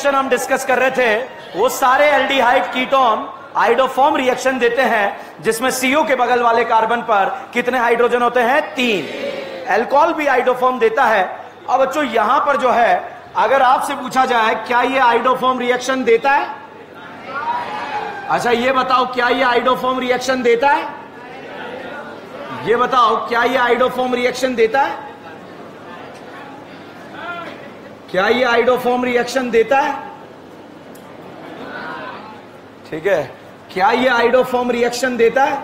Reaction हम discuss कर रहे थे वो सारे एल्डिहाइड कीटोन आइडोफॉर्म रिएक्शन देते हैं, जिसमें CO के बगल वाले कार्बन पर कितने हाइड्रोजन होते हैं? 3। अल्कोहल भी आइडोफॉर्म देता है। अब बच्चों यहां पर जो है, अगर आपसे पूछा जाए क्या ये आइडोफॉर्म रिएक्शन देता है, अच्छा ये बताओ क्या ये आइडोफॉर्म रिएक्शन देता है? ये बताओ क्या ये आइडोफॉर्म रिएक्शन देता है? क्या ये आइडोफॉर्म रिएक्शन देता है? ठीक है, क्या ये आइडोफॉर्म रिएक्शन देता है?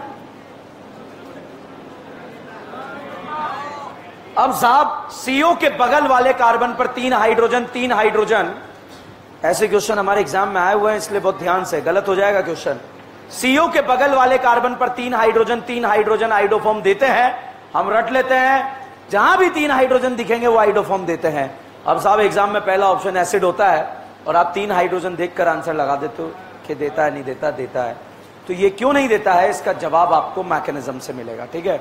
अब साहब CO के बगल वाले कार्बन पर 3 हाइड्रोजन, ऐसे क्वेश्चन हमारे एग्जाम में आए हुए हैं, इसलिए बहुत ध्यान से, गलत हो जाएगा क्वेश्चन। CO के बगल वाले कार्बन पर 3 हाइड्रोजन आइडोफॉर्म देते हैं। हम रट लेते हैं, जहां भी 3 हाइड्रोजन दिखेंगे वो आइडोफॉर्म देते हैं। अब साहब एग्जाम में पहला ऑप्शन एसिड होता है और आप 3 हाइड्रोजन देखकर आंसर लगा देते हो कि देता है, नहीं देता, देता है। तो ये क्यों नहीं देता है, इसका जवाब आपको मैकेनिज्म से मिलेगा। ठीक है,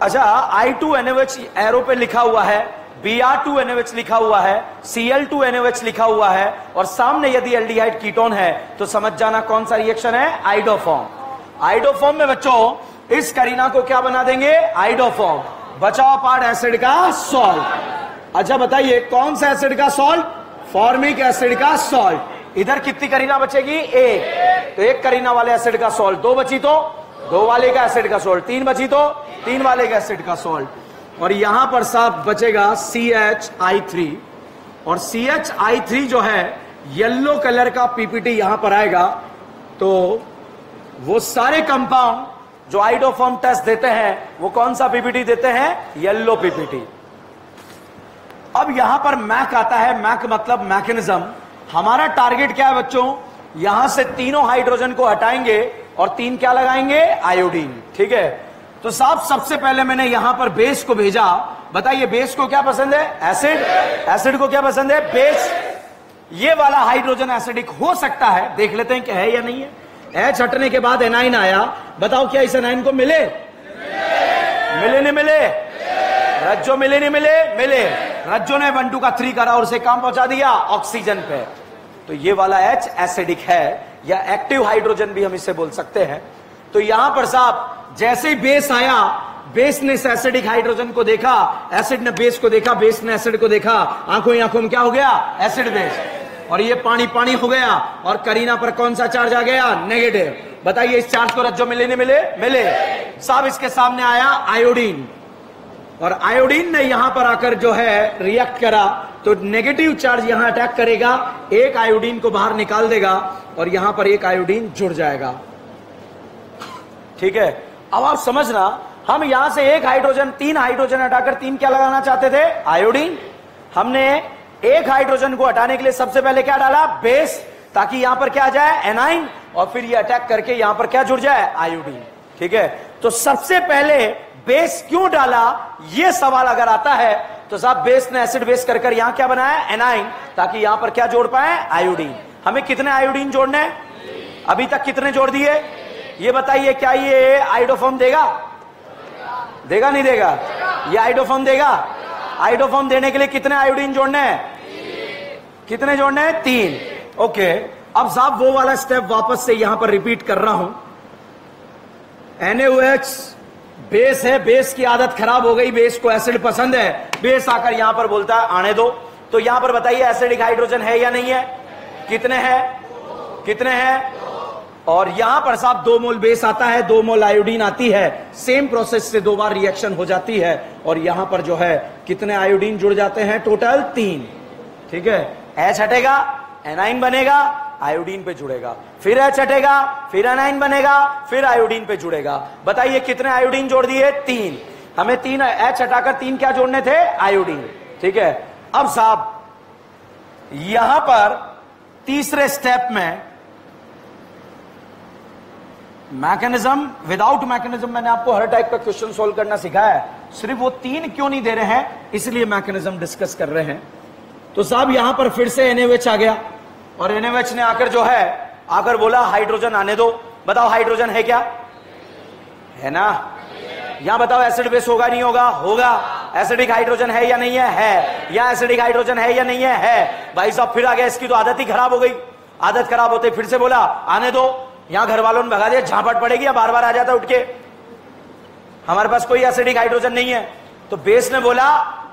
अच्छा I2NOH एरो पे लिखा हुआ है, Br2NOH लिखा हुआ है, Cl2NOH लिखा हुआ है, और सामने यदि एल्डिहाइड कीटोन है तो समझ जाना कौन सा रिएक्शन है? आइडोफॉर्म। आइडोफॉर्म में बच्चों इस करीना को क्या बना देंगे? आइडोफॉर्म। बचाओ पार्ट एसिड का सॉल्ट। अच्छा बताइए कौन सा एसिड का सॉल्ट? फॉर्मिक एसिड का सॉल्ट। इधर कितनी करीना बचेगी? 1। तो 1 करीना वाले एसिड का सॉल्ट, 2 बची तो 2 वाले का एसिड का सॉल्ट, 3 बची तो 3 वाले का एसिड का सॉल्ट, और यहां पर साफ बचेगा CHI3। और CHI3 जो है येलो कलर का PPT यहां पर आएगा। तो वो सारे कंपाउंड जो आइडोफॉर्म टेस्ट देते हैं वो कौन सा PPT देते हैं? Yellow PPT। अब यहां पर मैक आता है, मैक मतलब मैकेनिज्म। हमारा टारगेट क्या है बच्चों? यहां से तीनों हाइड्रोजन को हटाएंगे और 3 क्या लगाएंगे? आयोडीन। ठीक है, तो साहब सबसे पहले मैंने यहां पर बेस को भेजा। बताइए बेस को क्या पसंद है? एसिड। एसिड को क्या पसंद है? बेस। ये वाला हाइड्रोजन एसिडिक हो सकता है, देख लेते हैं कि है या नहीं है। H हटने के बाद एनाइन आया, बताओ क्या इस एनाइन को मिले? मिले नहीं मिले? रज्जो मिले नहीं मिले? मिले। रज्जो ने 1 2 का 3 करा और उसे काम पहुंचा दिया ऑक्सीजन पे। तो ये वाला H एसिडिक है, या एक्टिव हाइड्रोजन भी हम इसे बोल सकते हैं। तो यहां पर साहब जैसे ही बेस आया, बेस ने एसिडिक हाइड्रोजन को देखा, एसिड ने बेस को देखा, बेस ने एसिड को देखा, आंखों ही आंखों में क्या हो गया? Acid base. और ये पानी पानी हो गया, और करीना पर कौन सा चार्ज आ गया? नेगेटिव। बताइए इस चार्ज को रज्जो मिले नहीं मिले? मिले। साहब इसके सामने आया आयोडीन, और आयोडीन ने यहां पर आकर जो है रिएक्ट करा, तो नेगेटिव चार्ज यहां अटैक करेगा, एक आयोडीन को बाहर निकाल देगा, और यहां पर एक आयोडीन जुड़ जाएगा। ठीक है, अब आप समझना, हम यहां से 1 हाइड्रोजन 3 हाइड्रोजन हटाकर 3 क्या लगाना चाहते थे? आयोडीन। हमने 1 हाइड्रोजन को हटाने के लिए सबसे पहले क्या डाला? बेस, ताकि यहां पर क्या आ जाए? एनाइन, और फिर ये अटैक करके यहां पर क्या जुड़ जाए? आयोडीन। ठीक है, तो सबसे पहले बेस क्यों डाला, ये सवाल अगर आता है तो साहब बेस ने एसिड बेस कर यहां क्या बनाया? एनाइन, ताकि यहां पर क्या जोड़ पाए? आयोडीन। हमें कितने आयोडीन जोड़ने? अभी तक कितने जोड़ दिए? ये बताइए, क्या ये आइडोफॉर्म देगा? देगा नहीं देगा? ये आइडोफॉर्म देगा? आइडोफॉर्म देने के लिए कितने आयोडीन जोड़ने हैं? कितने जोड़ने हैं? 3। ओके, अब साहब वो वाला स्टेप वापस से यहां पर रिपीट कर रहा हूं। NaOH बेस है, बेस की आदत खराब हो गई, बेस को एसिड पसंद है, बेस आकर यहां पर बोलता है आने दो। तो यहां पर बताइए एसिडिक हाइड्रोजन है या नहीं है? कितने हैं? कितने हैं? और यहां पर साहब 2 मोल बेस आता है, 2 मोल आयोडीन आती है, सेम प्रोसेस से 2 बार रिएक्शन हो जाती है, और यहां पर जो है कितने आयोडीन जुड़ जाते हैं? टोटल 3। ठीक है, H हटेगा, एनाइन बनेगा, आयोडीन पे जुड़ेगा, फिर H हटेगा, फिर एनाइन बनेगा, फिर आयोडीन पे जुड़ेगा। बताइए कितने आयोडीन जोड़ दिए? 3। हमें 3 H हटाकर 3 क्या जोड़ने थे? आयोडीन। ठीक है, अब साहब यहां पर तीसरे स्टेप में मैकेनिज्म, विदाउट मैकेनिज्म मैंने आपको हर टाइप का क्वेश्चन सोल्व करना सिखाया है, सिर्फ वो 3 क्यों नहीं दे रहे हैं, इसलिए मैकेनिज्म डिस्कस कर रहे हैं। तो साहब यहां पर फिर से NaOH आ गया, और NaOH ने आकर जो है आकर बोला हाइड्रोजन आने दो। बताओ हाइड्रोजन है क्या? है ना? यहां बताओ एसिड बेस होगा नहीं होगा? होगा। एसिडिक हाइड्रोजन है या नहीं है। या एसिडिक हाइड्रोजन है या नहीं है। भाई साहब फिर आ गया, इसकी तो आदत ही खराब हो गई। आदत खराब होते फिर से बोला आने दो, यहां घर वालों ने भगा दिया, झापट पड़ेगी या बार बार आ जाता उठ के, हमारे पास कोई एसिडिक हाइड्रोजन नहीं है। तो बेस ने बोला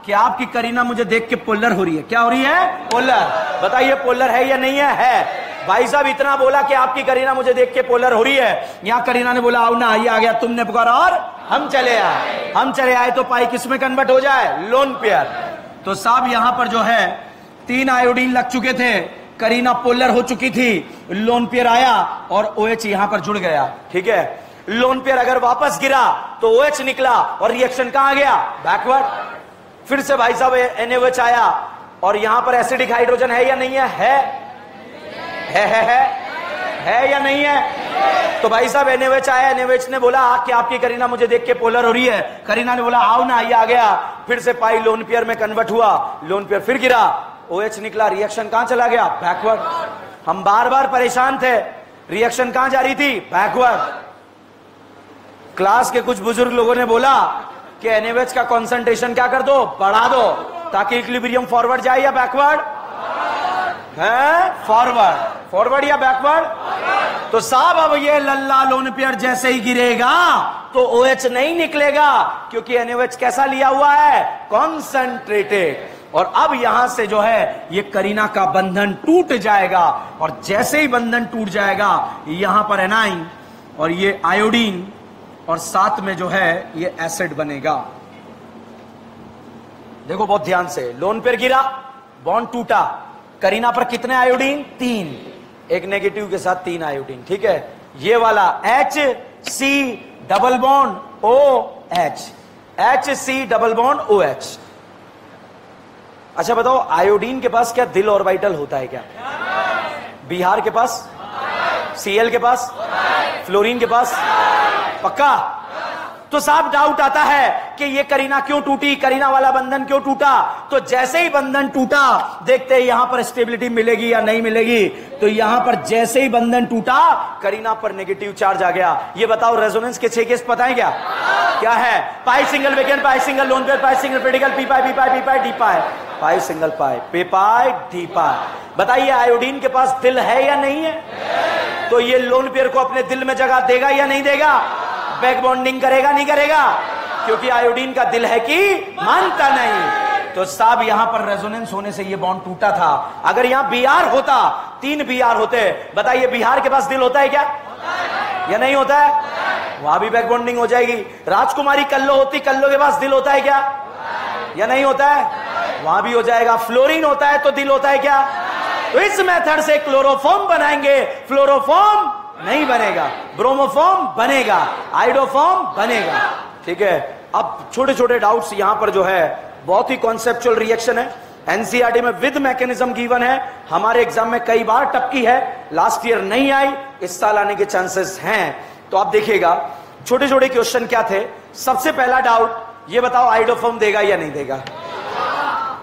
कि आपकी करीना मुझे देख के पोलर हो रही है। क्या हो रही है? पोलर। बताइए पोलर है या नहीं है। भाई साहब इतना बोला कि आपकी करीना मुझे देख के पोलर हो रही है। यहां करीना ने बोला आओ ना, ये आ गया, तुमने पुकारा और हम चले आए। हम चले आए तो पाई किस में कन्वर्ट हो जाए? Lone pair. तो साहब यहां पर जो है 3 आयोडीन लग चुके थे, करीना पोलर हो चुकी थी, लोन पेयर आया और OH यहां पर जुड़ गया। ठीक है, लोन पेयर अगर वापस गिरा तो OH निकला और रिएक्शन कहां गया? बैकवर्ड। फिर से भाई साहब NaOH आया और यहां पर एसिडिक हाइड्रोजन है या नहीं है? है या नहीं है? तो भाई साहब NaOH आया, NaOH ने बोला कि आपकी करीना मुझे देख के पोलर हो रही है। करीना ने बोला आओ ना, ये आ गया। फिर से पाई लोन पेयर में कन्वर्ट हुआ, लोन पेयर फिर गिरा, OH निकला, रिएक्शन कहां चला गया? बैकवर्ड। हम बार बार परेशान थे, रिएक्शन कहां जा रही थी? बैकवर्ड। क्लास के कुछ बुजुर्ग लोगों ने बोला कि NaOH का कंसंट्रेशन क्या कर दो? बढ़ा दो, ताकि इक्विलिब्रियम फॉरवर्ड जाए या बैकवर्ड है? फॉरवर्ड। फॉरवर्ड या बैकवर्ड? तो साहब अब ये लल्ला लोन पेयर जैसे ही गिरेगा तो OH नहीं निकलेगा, क्योंकि NaOH कैसा लिया हुआ है? कॉन्सेंट्रेटेड। और अब यहां से जो है ये करीना का बंधन टूट जाएगा, और जैसे ही बंधन टूट जाएगा यहां पर एनाइन और ये आयोडीन और साथ में जो है ये एसिड बनेगा। देखो बहुत ध्यान से, लोन पेयर गिरा, बॉन्ड टूटा, करीना पर कितने आयोडीन? 3, एक नेगेटिव के साथ 3 आयोडीन। ठीक है, ये वाला HC double bond OH, HC double bond OH। अच्छा बताओ, आयोडीन के पास क्या दिल ऑर्बिटल होता है क्या? बिहार के पास, Cl के पास, फ्लोरीन के पास, पक्का? तो साफ डाउट आता है कि ये करीना क्यों टूटी, करीना वाला बंधन क्यों टूटा? तो जैसे ही बंधन टूटा, देखते हैं यहां पर स्टेबिलिटी मिलेगी या नहीं मिलेगी। तो यहां पर जैसे ही बंधन टूटा, करीना पर नेगेटिव चार्ज आ गया। ये बताओ रेजोनेंस के 6 केस पता है क्या? क्या है? पाई सिंगल वेकेंट, पाई सिंगल लोन पेयर, पाई सिंगल क्रिटिकल, पी पाई, पी पाई, पी पाई, डी पाई, पाई सिंगल पाई, पी पाई, डी पाई। बताइए आयोडीन के पास दिल है या नहीं है? तो ये लोन पेयर को अपने दिल में जगह देगा या नहीं देगा? बैक बॉन्डिंग करेगा नहीं करेगा? क्योंकि आयोडीन का दिल है कि मानता नहीं। तो साहब यहां पर रेजोनेंस होने से ये बॉन्ड टूटा था। अगर यहां Br होता, 3 Br होते, बताइए बिहार के पास दिल होता है क्या? या नहीं होता है? वहां भी बैक बॉन्डिंग हो जाएगी। राजकुमारी कल्लो होती, कल्लो के पास दिल होता है क्या? या नहीं होता है? वहां भी हो जाएगा। फ्लोरीन होता है तो दिल होता है क्या? तो इस मेथड से क्लोरोफॉर्म बनाएंगे, फ्लोरोफॉर्म नहीं बनेगा, ब्रोमोफॉर्म बनेगा, आइडोफॉर्म बनेगा। ठीक है, अब छोटे छोटे डाउट्स यहां पर जो है, बहुत ही कॉन्सेप्चुअल रिएक्शन है, एनसीईआरटी में विद मैकेनिज्म गिवन है, हमारे एग्जाम में कई बार टपकी है, लास्ट ईयर नहीं आई, इस साल आने के चांसेस हैं। तो आप देखिएगा छोटे छोटे क्वेश्चन क्या थे। सबसे पहला डाउट ये बताओ, आइडोफॉर्म देगा या नहीं देगा?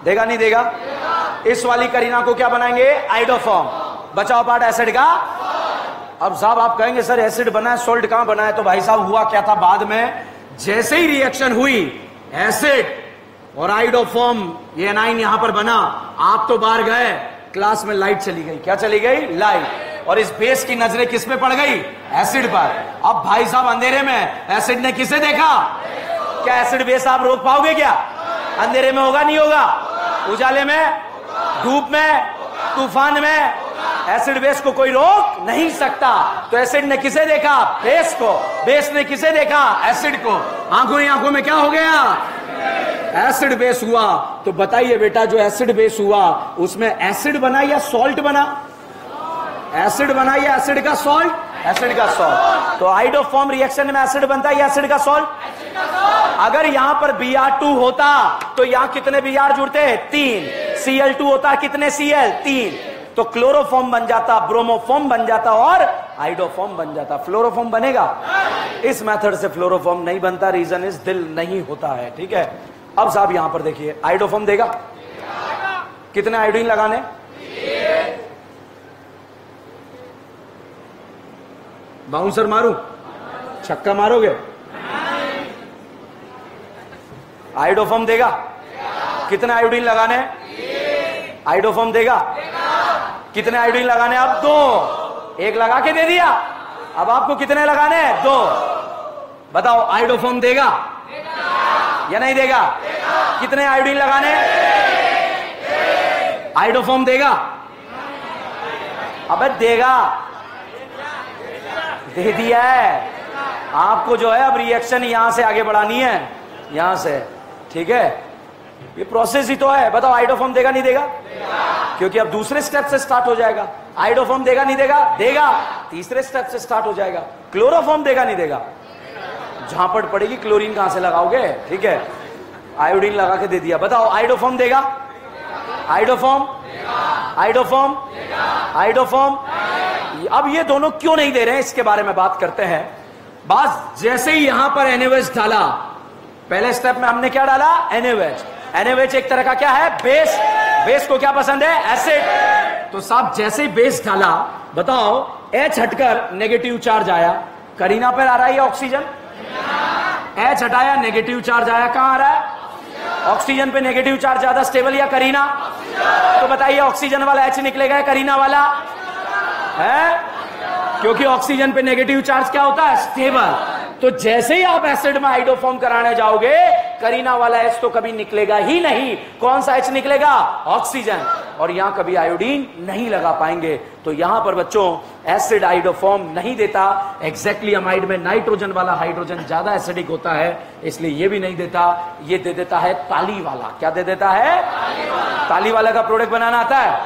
देगा नहीं देगा? इस वाली करीना को क्या बनाएंगे? आइडोफॉर्म। बचाओ पार्ट एसिड का। अब साहब आप कहेंगे सर एसिड बना है, सोल्ट कहां बना है? तो भाई साहब हुआ क्या था, बाद में जैसे ही रिएक्शन हुई एसिड और आइडोफॉर्म, ये एनाइन यहां पर बना, आप तो बाहर गए, क्लास में लाइट चली गई। क्या चली गई? लाइट। और इस बेस की नजरें किस पे पड़ गई? एसिड पर। अब भाई साहब अंधेरे में एसिड ने किसे देखा? क्या एसिड बेस आप रोक पाओगे क्या? अंधेरे में होगा नहीं होगा? उजाले में, धूप में, तूफान में एसिड बेस को कोई रोक नहीं सकता। तो एसिड ने किसे देखा? बेस को। बेस ने किसे देखा? एसिड को। आंखों ही आंखों में क्या हो गया? एसिड बेस हुआ। तो बताइए बेटा, जो एसिड बेस हुआ उसमें एसिड बना या सॉल्ट बना? एसिड बना या एसिड का सॉल्ट? एसिड का सॉल्ट। तो आइडोफॉर्म रिएक्शन में एसिड बनता है या एसिड का सॉल्ट? अगर यहां पर Br2 होता तो यहां कितने Br जुड़ते? 3। Cl2 होता, कितने Cl? 3। तो क्लोरोफॉर्म बन जाता, ब्रोमोफॉर्म बन जाता और आइडोफॉर्म बन जाता। फ्लोरोफॉर्म बनेगा? इस मेथड से फ्लोरोफॉर्म नहीं बनता, रीजन इज दिल नहीं होता है। ठीक है, अब साहब यहां पर देखिए, आइडोफॉर्म देगा? कितने आयोडीन लगाने? बाउंसर मारूं? छक्का मारोगे? आयोडोफॉर्म देगा? कितने आयोडीन लगाने? आयोडोफॉर्म देगा? कितने आयोडीन लगाने? अब 2, 1 लगा के दे दिया। अब आपको कितने लगाने हैं? 2। बताओ आयोडोफॉर्म देगा या नहीं देगा? कितने आयोडीन लगाने? आयोडोफॉर्म देगा? अबे देगा, दे दिया है। आपको जो है अब रिएक्शन यहां से आगे बढ़ानी है, यहां से, ठीक है? ये प्रोसेस ही तो है। बताओ आयोडोफॉर्म देगा नहीं देगा? क्योंकि अब दूसरे स्टेप से स्टार्ट हो जाएगा। आयोडोफॉर्म देगा नहीं देगा? देगा। तीसरे स्टेप से स्टार्ट हो जाएगा। क्लोरोफॉर्म देगा नहीं देगा? झापड़ पड़ेगी, क्लोरीन कहां से लगाओगे, ठीक है? आयोडीन लगा के दे दिया। बताओ आयोडोफॉर्म देगा? Iodoform, iodoform, iodoform. अब ये दोनों क्यों नहीं दे रहे हैं, इसके बारे में बात करते हैं। बस जैसे ही यहां पर NaOH डाला, पहले स्टेप में हमने क्या डाला? NaOH। NaOH एक तरह का क्या है? बेस। बेस को क्या पसंद है? एसिड। तो साहब जैसे ही बेस डाला, बताओ H हटकर नेगेटिव चार्ज आया, करीना पर आ रहा है या ऑक्सीजन? H हटाया, नेगेटिव चार्ज आया, कहां आ रहा है? ऑक्सीजन पे नेगेटिव चार्ज ज्यादा स्टेबल या करीना? तो बताइए ऑक्सीजन वाला H निकलेगा या करीना वाला? है? क्योंकि ऑक्सीजन पे नेगेटिव चार्ज क्या होता है? स्टेबल। तो जैसे ही आप एसिड में आयोडोफॉर्म कराने जाओगे, करीना वाला H तो कभी निकलेगा ही नहीं। कौन सा H निकलेगा? ऑक्सीजन। और यहां कभी आयोडीन नहीं लगा पाएंगे। तो यहां पर बच्चों एसिड आयोडोफॉर्म नहीं देता। एग्जैक्टली अमाइड में नाइट्रोजन वाला हाइड्रोजन ज्यादा एसिडिक होता है, इसलिए ये भी नहीं देता। ये दे देता है ताली वाला। क्या दे देता है? ताली वाला का प्रोडक्ट बनाना आता है?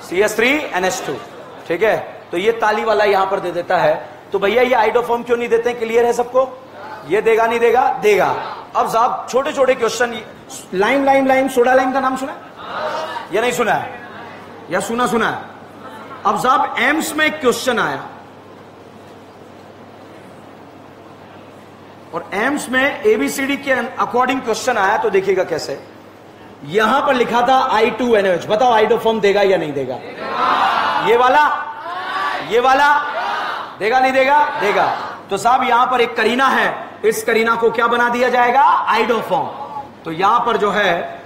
CH3NH2, ठीक है? तो ये ताली वाला यहां पर दे देता है। तो भैया ये आयोडोफॉर्म क्यों नहीं देते हैं? क्लियर है सबको? ये देगा नहीं देगा? देगा। अब साहब छोटे छोटे क्वेश्चन, लाइम सोडा लाइम का नाम सुना या नहीं सुना है? या सुना है? अब साहब एम्स में एक क्वेश्चन आया, और एम्स में ABCD के अकॉर्डिंग क्वेश्चन आया। तो देखिएगा कैसे, यहां पर लिखा था I2NaOH। बताओ आयोडोफॉर्म देगा या नहीं देगा? ये वाला, ये वाला देगा नहीं देगा? देगा। तो साहब यहां पर एक करीना है, इस करीना को क्या बना दिया जाएगा? आयोडोफॉर्म। तो यहां पर जो है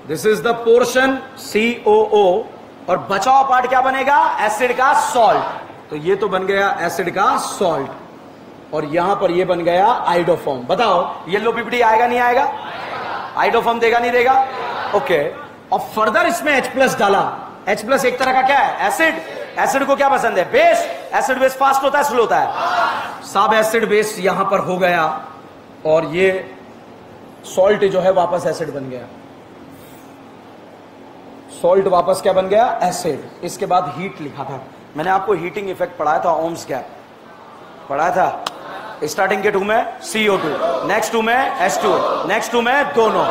this is the portion COO, और बचा हुआ पार्ट क्या बनेगा? एसिड का सॉल्ट। तो ये तो बन गया एसिड का सॉल्ट, और यहां पर ये बन गया आयोडोफॉर्म। बताओ येलो PPT आएगा नहीं आएगा? आयोडोफॉर्म देगा नहीं देगा? ओके। और फर्दर इसमें H+ डाला। H+ एक तरह का क्या है? एसिड। एसिड को क्या पसंद है? बेस। एसिड बेस फास्ट होता है स्लो होता है? सब एसिड बेस यहां पर हो गया, और ये सॉल्ट जो है वापस एसिड बन गया। सॉल्ट वापस क्या बन गया? एसिड। इसके बाद हीट लिखा था मैंने, आपको हीटिंग इफेक्ट पढ़ाया था, ओम्स गैप पढ़ाया था। स्टार्टिंग के 2 में CO2, नेक्स्ट 2 में H2, नेक्स्ट 2 में दोनों।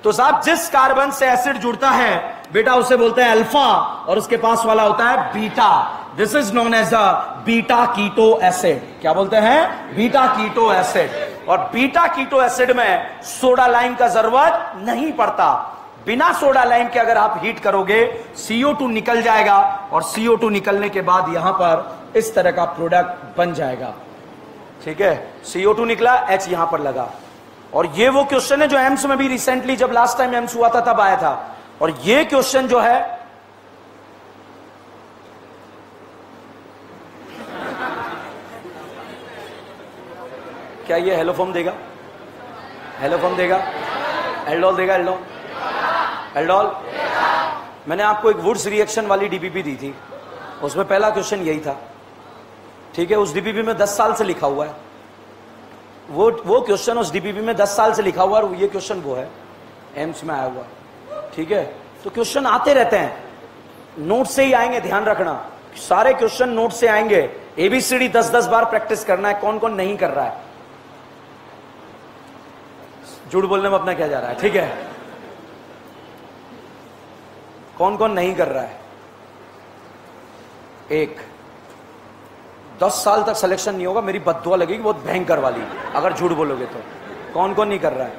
तो साहब जिस कार्बन से एसिड जुड़ता है बेटा उसे बोलते हैं अल्फा, और उसके पास वाला होता है beta. This is known as a beta keto acid. क्या बोलते हैं? Beta keto acid. और बीटा कीटो एसिड में सोडा लाइम का जरूरत नहीं पड़ता। बिना सोडा लाइम के अगर आप हीट करोगे CO2 निकल जाएगा, और CO2 निकलने के बाद यहां पर इस तरह का प्रोडक्ट बन जाएगा, ठीक है? CO2 निकला, H यहां पर लगा। और ये वो क्वेश्चन है जो एम्स में भी रिसेंटली, जब लास्ट टाइम एम्स हुआ था तब आया था। और ये क्वेश्चन जो है क्या ये हेलोफॉर्म देगा? हेलोफॉर्म देगा? एल्डोल देगा? एल्डोल? मैंने आपको एक वुड्स रिएक्शन वाली DPP दी थी, उसमें पहला क्वेश्चन यही था, ठीक है? उस DPP में 10 साल से लिखा हुआ है। वो क्वेश्चन उस DPP में 10 साल से लिखा हुआ है, और ये क्वेश्चन वो है एम्स में आया हुआ, ठीक है? तो क्वेश्चन आते रहते हैं, नोट से ही आएंगे, ध्यान रखना। सारे क्वेश्चन नोट से आएंगे। ABCD 10-10 बार प्रैक्टिस करना है। कौन कौन नहीं कर रहा है? झूठ बोलने में अपना क्या जा रहा है, ठीक है? कौन कौन नहीं कर रहा है? 1 10 साल तक सिलेक्शन नहीं होगा, मेरी बद्दुआ लगेगी बहुत भयंकर वाली अगर झूठ बोलोगे तो। कौन कौन नहीं कर रहा है?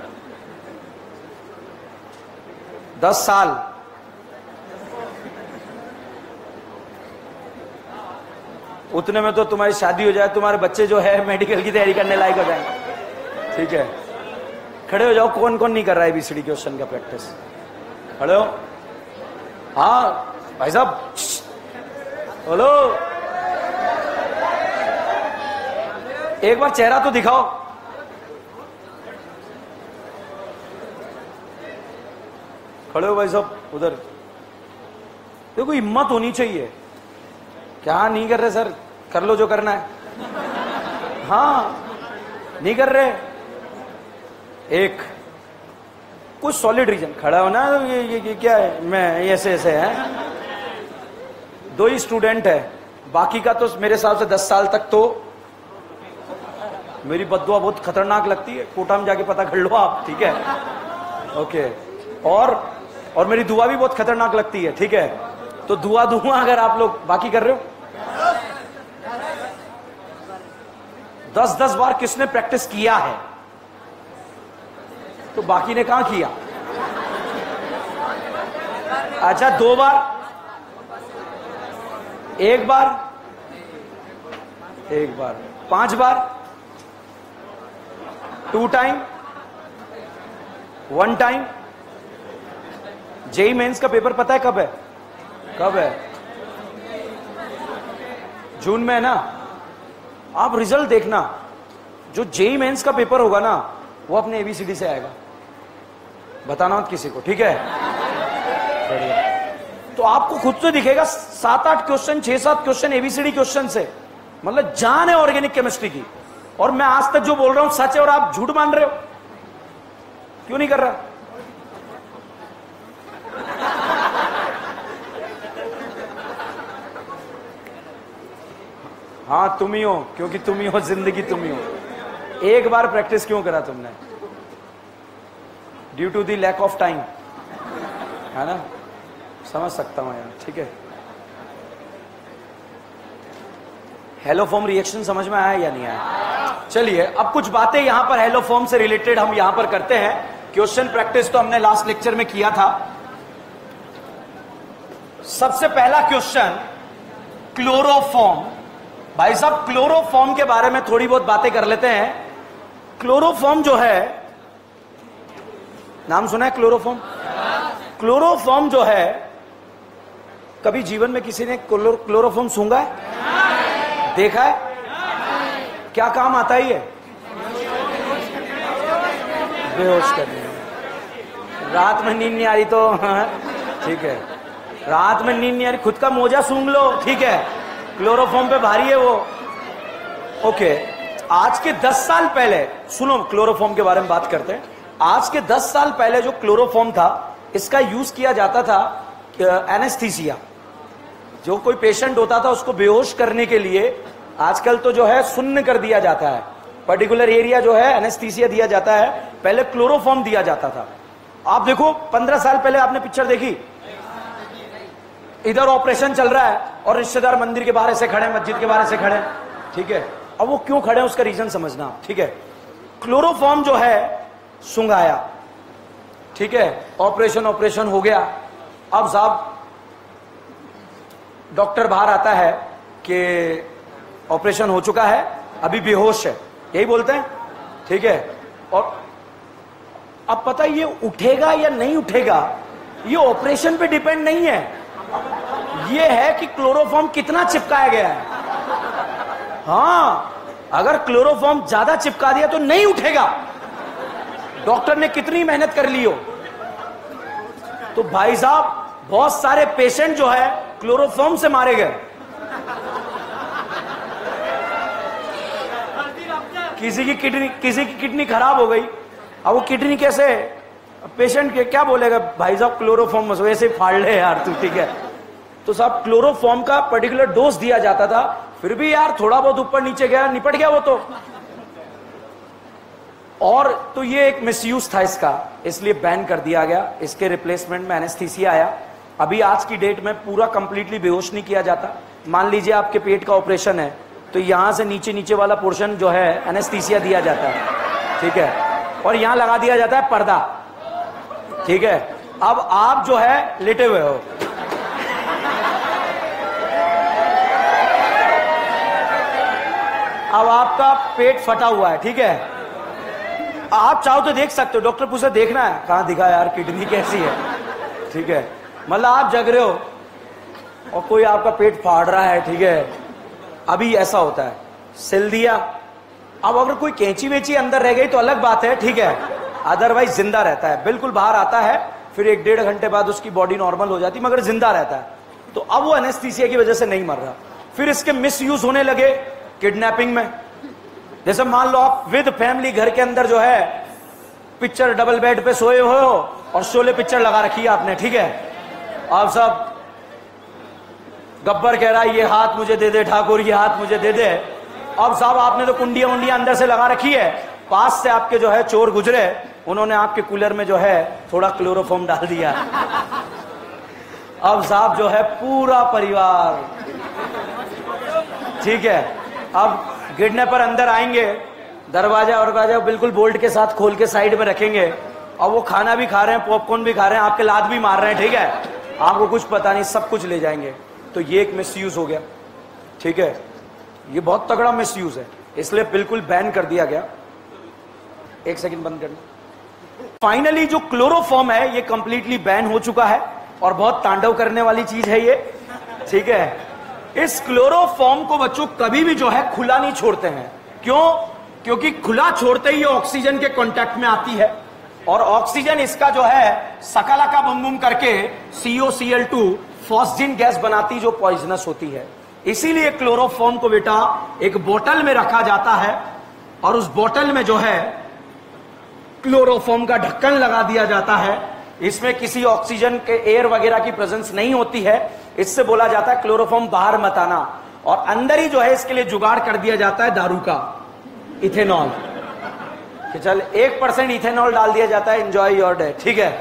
10 साल। उतने में तो तुम्हारी शादी हो जाए, तुम्हारे बच्चे जो है मेडिकल की तैयारी करने लायक हो जाएंगे, ठीक है? खड़े हो जाओ, कौन कौन नहीं कर रहा है एबीसीडी क्वेश्चन का प्रैक्टिस? खड़े हो। हाँ भाई साहब बोलो, एक बार चेहरा तो दिखाओ। खड़े हो भाई साहब उधर। देखो हिम्मत होनी चाहिए। क्या नहीं कर रहे सर? कर लो जो करना है। हाँ नहीं कर रहे, एक कुछ सॉलिड रीजन खड़ा हो ना। ये क्या है? मैं ऐसे ऐसे है। 2 ही स्टूडेंट है, बाकी का तो मेरे हिसाब से 10 साल तक तो मेरी बद्दुआ बहुत खतरनाक लगती है। कोटा में जाके पता कर लो आप, ठीक है? ओके। और मेरी दुआ भी बहुत खतरनाक लगती है, ठीक है? तो दुआ दूंगा अगर आप लोग बाकी कर रहे हो। 10-10 बार किसने प्रैक्टिस किया है? तो बाकी ने कहां किया? अच्छा 2 बार, 1 बार, 1 बार, 5 बार, 2 टाइम, 1 टाइम। जेई मेंस का पेपर पता है कब है? कब है? जून में है ना? आप रिजल्ट देखना, जो जेई मेंस का पेपर होगा ना वो अपने एबीसीडी से आएगा। बताना मत किसी को, ठीक है? बढ़िया। तो आपको खुद से दिखेगा 7-8 क्वेश्चन, 6-7 क्वेश्चन एबीसीडी क्वेश्चन से। मतलब जान है ऑर्गेनिक केमिस्ट्री की। और मैं आज तक जो बोल रहा हूं सच है और आप झूठ मान रहे हो। क्यों नहीं कर रहा? हाँ तुम ही हो, क्योंकि तुम ही हो, जिंदगी तुम ही हो। 1 बार प्रैक्टिस क्यों करा तुमने? Due to the lack of time, है ना? समझ सकता हूं यार, ठीक है? हेलोफॉर्म रिएक्शन समझ में आया या नहीं आया? चलिए अब कुछ बातें यहां पर हेलोफॉर्म से रिलेटेड हम यहां पर करते हैं। क्वेश्चन प्रैक्टिस तो हमने लास्ट लेक्चर में किया था। सबसे पहला क्वेश्चन, क्लोरोफॉर्म। भाई साहब क्लोरोफॉर्म के बारे में थोड़ी बहुत बातें कर लेते हैं। क्लोरोफॉर्म जो है, नाम सुना है क्लोरोफॉर्म? क्लोरोफॉर्म जो है, कभी जीवन में किसी ने क्लोरोफॉर्म सूंघा है? देखा है? क्या काम आता है ये? बेहोश करने। रात में नींद नहीं आ रही तो ठीक है, रात में नींद नहीं आ रही, खुद का मोजा सूंघ लो, ठीक है? क्लोरोफॉर्म पे भारी है वो। ओके, आज के 10 साल पहले, सुनो क्लोरोफॉर्म के बारे में बात करते हैं। आज के 10 साल पहले जो क्लोरोफॉर्म था, इसका यूज किया जाता था एनेस्थीसिया। जो कोई पेशेंट होता था उसको बेहोश करने के लिए आजकल तो जो है सुन्न कर दिया जाता है, पर्टिकुलर एरिया जो है एनेस्थीसिया दिया जाता है। पहले क्लोरोफॉर्म दिया जाता था। आप देखो 15 साल पहले आपने पिक्चर देखी, इधर ऑपरेशन चल रहा है और रिश्तेदार मंदिर के बाहर से खड़े, मस्जिद के बाहर से खड़े, ठीक है? अब वो क्यों खड़े हैं उसका रीजन समझना, ठीक है? क्लोरोफॉर्म जो है सुंघाया, ठीक है? ऑपरेशन हो गया। अब साहब डॉक्टर बाहर आता है कि ऑपरेशन हो चुका है, अभी बेहोश है, यही बोलते हैं, ठीक है? और अब पता है ये उठेगा या नहीं उठेगा, ये ऑपरेशन पे डिपेंड नहीं है, ये है कि क्लोरोफॉर्म कितना चिपकाया गया है। हाँ, अगर क्लोरोफॉर्म ज्यादा चिपका दिया तो नहीं उठेगा, डॉक्टर ने कितनी मेहनत कर ली हो। तो भाई साहब बहुत सारे पेशेंट जो है क्लोरोफॉर्म से मारे गए। किसी की किडनी खराब हो गई। अब वो किडनी कैसे, पेशेंट के क्या बोलेगा, भाई साहब क्लोरोफॉर्म वैसे फाड़ ले यार तू, ठीक है? तो साहब क्लोरोफॉर्म का पर्टिकुलर डोज दिया जाता था, फिर भी यार थोड़ा बहुत ऊपर नीचे गया, निपट गया वो तो। और तो ये एक मिसयूज था इसका, इसलिए बैन कर दिया गया। इसके रिप्लेसमेंट में एनेस्थीसिया आया। अभी आज की डेट में पूरा कंप्लीटली बेहोश नहीं किया जाता। मान लीजिए आपके पेट का ऑपरेशन है तो यहां से नीचे वाला पोर्शन जो है एनेस्थीसिया दिया जाता है, ठीक है? और यहां लगा दिया जाता है पर्दा, ठीक है? अब आप जो है लेटे हुए हो, अब आपका पेट फटा हुआ है, ठीक है? आप चाहो तो देख सकते हो, डॉक्टर पूछे देखना है, कहां दिखा यार, किडनी कैसी है, ठीक है, मतलब आप जग रहे हो और कोई आपका पेट फाड़ रहा है, ठीक है, अभी ऐसा होता है, सिल दिया। अब अगर कोई कैंची वेची अंदर रह गई तो अलग बात है, ठीक है, अदरवाइज जिंदा रहता है, बिल्कुल बाहर आता है, फिर 1-1.5 घंटे बाद उसकी बॉडी नॉर्मल हो जाती, मगर जिंदा रहता है। तो अब वो एनेस्थीसिया की वजह से नहीं मर रहा। फिर इसके मिस यूज होने लगे किडनैपिंग में। जैसे मान लो आप विद फैमिली घर के अंदर जो है पिक्चर, डबल बेड पे सोए हुए हो और शोले पिक्चर लगा रखी है आपने, ठीक है, आप सब, गब्बर कह रहा है ये हाथ मुझे दे दे ठाकुर, ये हाथ मुझे दे दे। अब साहब आपने तो कुंडियां उंडियां अंदर से लगा रखी है, पास से आपके जो है चोर गुजरे, उन्होंने आपके कूलर में जो है थोड़ा क्लोरोफॉर्म डाल दिया। अब साहब जो है पूरा परिवार, ठीक है, अब गिरने पर अंदर आएंगे, दरवाजा बिल्कुल बोल्ट के साथ खोल के साइड में रखेंगे, और वो खाना भी खा रहे हैं, पॉपकॉर्न भी खा रहे हैं, आपके लात भी मार रहे हैं, ठीक है, आपको कुछ पता नहीं, सब कुछ ले जाएंगे। तो ये एक मिसयूज हो गया, ठीक है, ये बहुत तगड़ा मिसयूज है, इसलिए बिल्कुल बैन कर दिया गया। एक सेकंड बंद करना। फाइनली जो क्लोरोफॉर्म है ये कंप्लीटली बैन हो चुका है और बहुत तांडव करने वाली चीज है ये, ठीक है। इस क्लोरोफॉर्म को बच्चों कभी भी जो है खुला नहीं छोड़ते हैं। क्यों? क्योंकि खुला छोड़ते ही ये ऑक्सीजन के कांटेक्ट में आती है और ऑक्सीजन इसका जो है सकालाका बम बम करके COCl2 फॉस्जिन गैस बनाती, जो पॉइजनस होती है। इसीलिए क्लोरोफॉर्म को बेटा एक बोतल में रखा जाता है और उस बोतल में जो है क्लोरोफॉर्म का ढक्कन लगा दिया जाता है। इसमें किसी ऑक्सीजन के एयर वगैरह की प्रेजेंस नहीं होती है, इससे बोला जाता है क्लोरोफॉर्म बाहर मत आना। और अंदर ही जो है इसके लिए जुगाड़ कर दिया जाता है दारू का, इथेनॉल, कि चल 1% इथेनॉल डाल दिया जाता है, एंजॉय योर डे, ठीक है,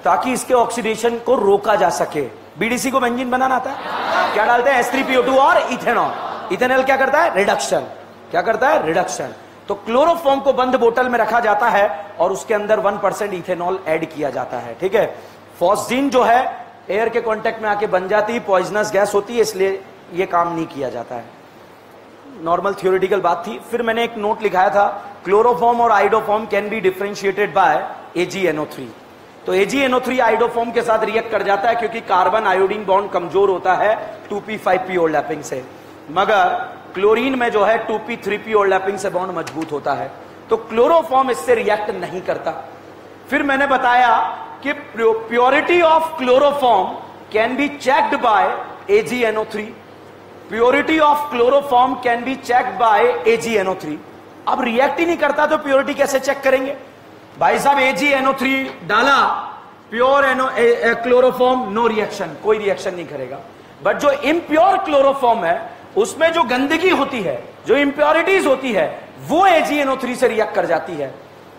ताकि इसके ऑक्सीडेशन को रोका जा सके। BDC को बेंजीन बनाना आता है, क्या डालते हैं? H3PO2 और इथेनॉल। इथेनॉल क्या करता है? रिडक्शन। क्या करता है? रिडक्शन। तो क्लोरोफॉर्म को बंद बोतल में रखा जाता है और उसके अंदर 1% इथेनॉल ऐड किया जाता है, ठीक है। फॉस्जिन जो है एयर के कांटेक्ट में आके बन जाती है, पॉइजनस गैस होती है, इसलिए ये काम नहीं किया जाता है। नॉर्मल थियोरेटिकल बात थी। फिर मैंने एक नोट लिखाया था, क्लोरोफॉर्म और iodoform can be differentiated by AgNO3। तो AgNO3 आइडोफॉर्म के साथ रिएक्ट कर जाता है क्योंकि कार्बन आयोडीन बॉन्ड कमजोर होता है 2p5p ओवरलैपिंग से, मगर क्लोरीन में जो है 2p3p ओवरलैपिंग से बॉन्ड मजबूत होता है। तो क्लोरोफॉर्म इससे रिएक्ट नहीं करता। फिर मैंने बताया कि purity of chloroform can be checked by AgNO3। Purity of chloroform can be checked by AgNO3। अब रिएक्ट ही नहीं करता तो प्योरिटी कैसे चेक करेंगे? भाई साहब AgNO3 डाला, प्योर क्लोरोफॉर्म, नो रिएक्शन, कोई रिएक्शन नहीं करेगा। बट जो इम्प्योर क्लोरोफॉर्म है उसमें जो गंदगी होती है, जो इंप्योरिटीज होती है, वो AgNO3 से रिएक्ट कर जाती है,